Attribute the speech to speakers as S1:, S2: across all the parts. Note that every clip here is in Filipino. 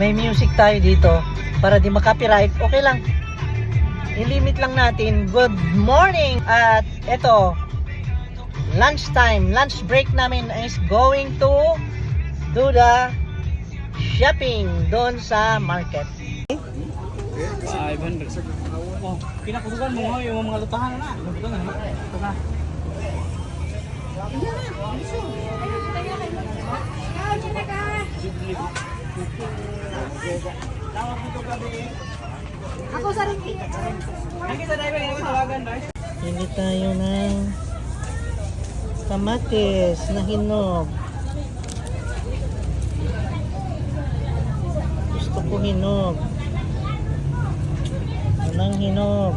S1: may music tayo dito para di makapiright, okay lang. I-limit lang natin. Good morning! At eto, lunch time, lunch break namin is going to do the shopping doon sa market.
S2: 500. Oh, pinakusugan mo yung mga lutahan na. Ito na.
S3: Ako sa rin.
S1: Pili tayo ng kamatis na hinog. Gusto ko hinog. Walang hinog.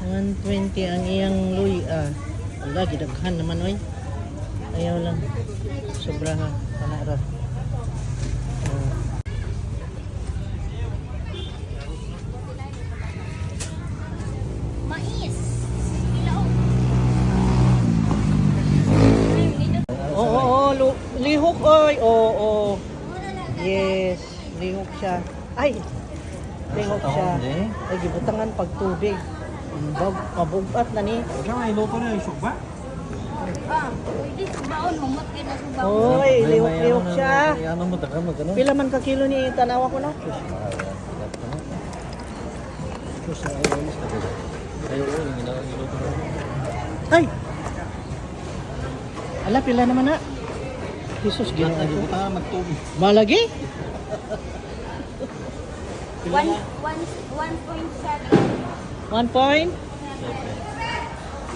S1: 120 ang iyang luya. Wala, gidaghan naman oy. Ayaw lang. Sobra ha. Panara.
S3: Mais.
S1: Oo, lihok oy. Oo. Yes, lihok siya. Ay, lihok siya. Ay, gibutangan pag tubig. Mabugat na ni.
S2: Ikaw ay luto na yung sugba?
S3: Ah, pwede subaon mamot kay na subaon.
S1: Oy, lihok siya.
S2: Ano mo taka mo ganun?
S1: Pila man ka kilo ni tanawa ko na? Ay! Ala, pila naman na. Jesus, ginawa ko.
S2: Buta magtubig.
S1: Malagi?
S3: 1.7.
S1: 1 point?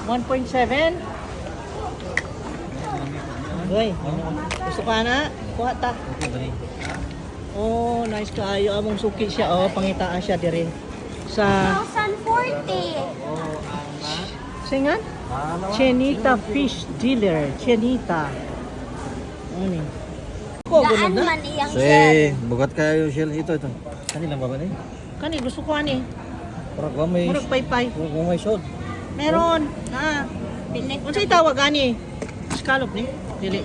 S1: 1.7? Uy, gusto ka na? Kuha ta. Oh, nice kaayo. Among suki siya. Oh, pangitaan siya dire. Sa
S3: 1,040.
S1: singan? Chenita Fish Dealer. Chenita. Ano ni? Ko
S3: Daan
S1: na.
S3: man iyang shell.
S2: bugat kayo yung shell ito. Kanila ba ba na
S1: Kani gusto ko ani.
S2: Parang kung may...
S1: Murag paypay.
S2: Kung may shod.
S1: Meron. Na.
S3: Pinik.
S1: Unsay tawag ani? Scallop ni? Dili.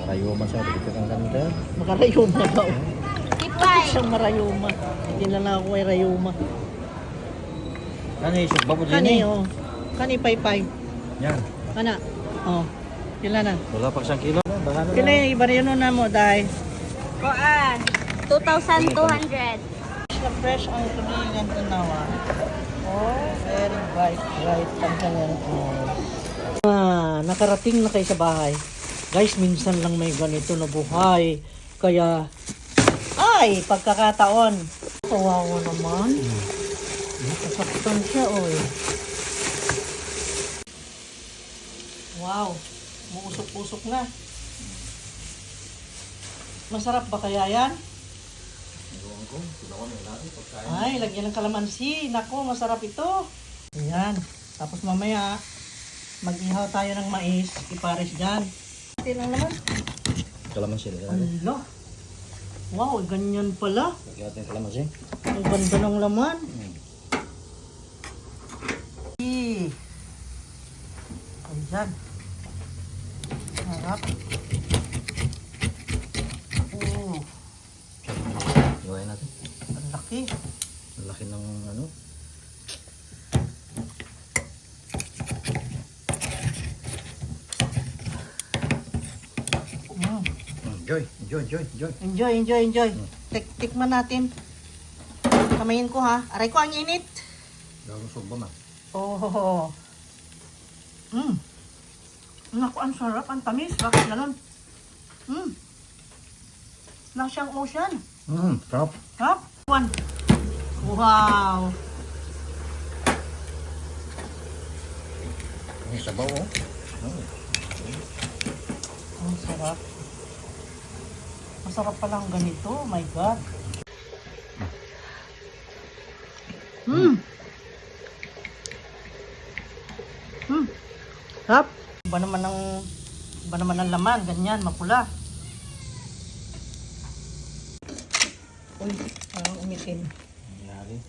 S2: Kayo masyado dito kang ganda.
S1: Makarayuma daw.
S3: Tipay.
S1: Siyang marayuma. Hindi na lang ako ay rayuma.
S2: Ano yung shod? Bago din
S1: Kani
S2: eh.
S1: oh. Kani paypay.
S2: Yan.
S1: Kana. Oh. Pila na.
S2: Wala pa siyang kilo. Baka na
S1: Pila yung iba rin na mo dahil.
S3: Kuan. 2,200.
S1: Fresh ang tulingan tanawa. Oh, very bright ang kanyang nakarating na kayo sa bahay. Guys, minsan lang may ganito na buhay. Kaya, ay, pagkakataon. Kawawa naman. Nasaktan siya, oy. Wow, muusok-usok na. Masarap ba kaya yan? Ay, lagyan ng kalamansi. Nako, masarap ito. Ayan. Tapos mamaya, mag-ihaw tayo ng mais. Ipares dyan. Ito lang naman.
S2: Kalamansi.
S1: Ala. Wow, ganyan pala.
S2: Lagyan natin kalamansi.
S1: Ang ganda ng laman. Ayan. Harap. Oh,
S2: Iwain natin.
S1: ang laki.
S2: Ang laki ng ano. Enjoy.
S1: Enjoy. Tikman natin. Kamayin ko ha. Aray ko, ang init.
S2: Gawang sugba ma.
S1: Oh. Naku, ang sarap. Ang tamis. Bakit ganun? Lasyang ocean.
S2: Sarap.
S1: Sarap. One. Wow.
S2: Ang sabaw oh.
S1: Ang sarap. Masarap palang ganito. Oh my God. Sarap. Iba naman ang laman. Ganyan, mapula. Uy, parang umitim.
S2: Nangyari.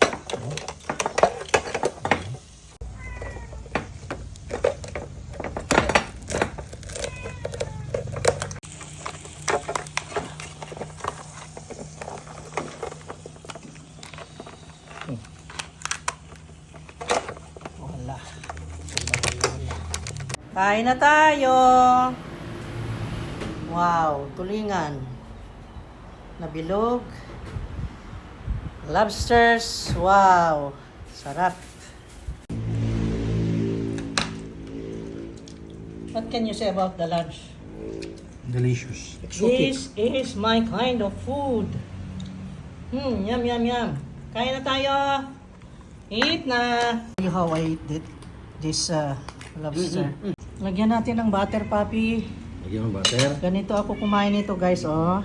S1: Kain na tayo. Wow, tulingan. Nabilog. Lobsters. Wow, sarap. What can you say about the lunch?
S2: Delicious.
S1: This is my kind of food. Yum, yum, yum. Kain na tayo. Eat na. How I eat this lobster. Lagyan natin ng butter, papi.
S2: Lagyan mo butter.
S1: Ganito ako kumain nito, guys, oh.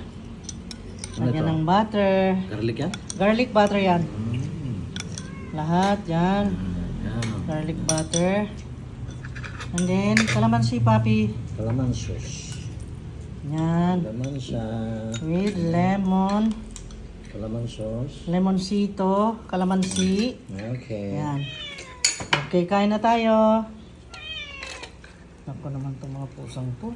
S1: Lagyan
S2: to?
S1: ng butter.
S2: Garlic yan?
S1: Garlic butter yan. Lahat yan.
S2: Yan.
S1: Garlic butter. And then, kalamansi, papi.
S2: Kalaman sauce.
S1: Yan.
S2: Kalaman siya.
S1: With lemon.
S2: Kalaman sauce.
S1: Lemonsito. Kalamansi.
S2: Okay.
S1: Yan. Okay, kain na tayo. Ako naman itong mga pusang to.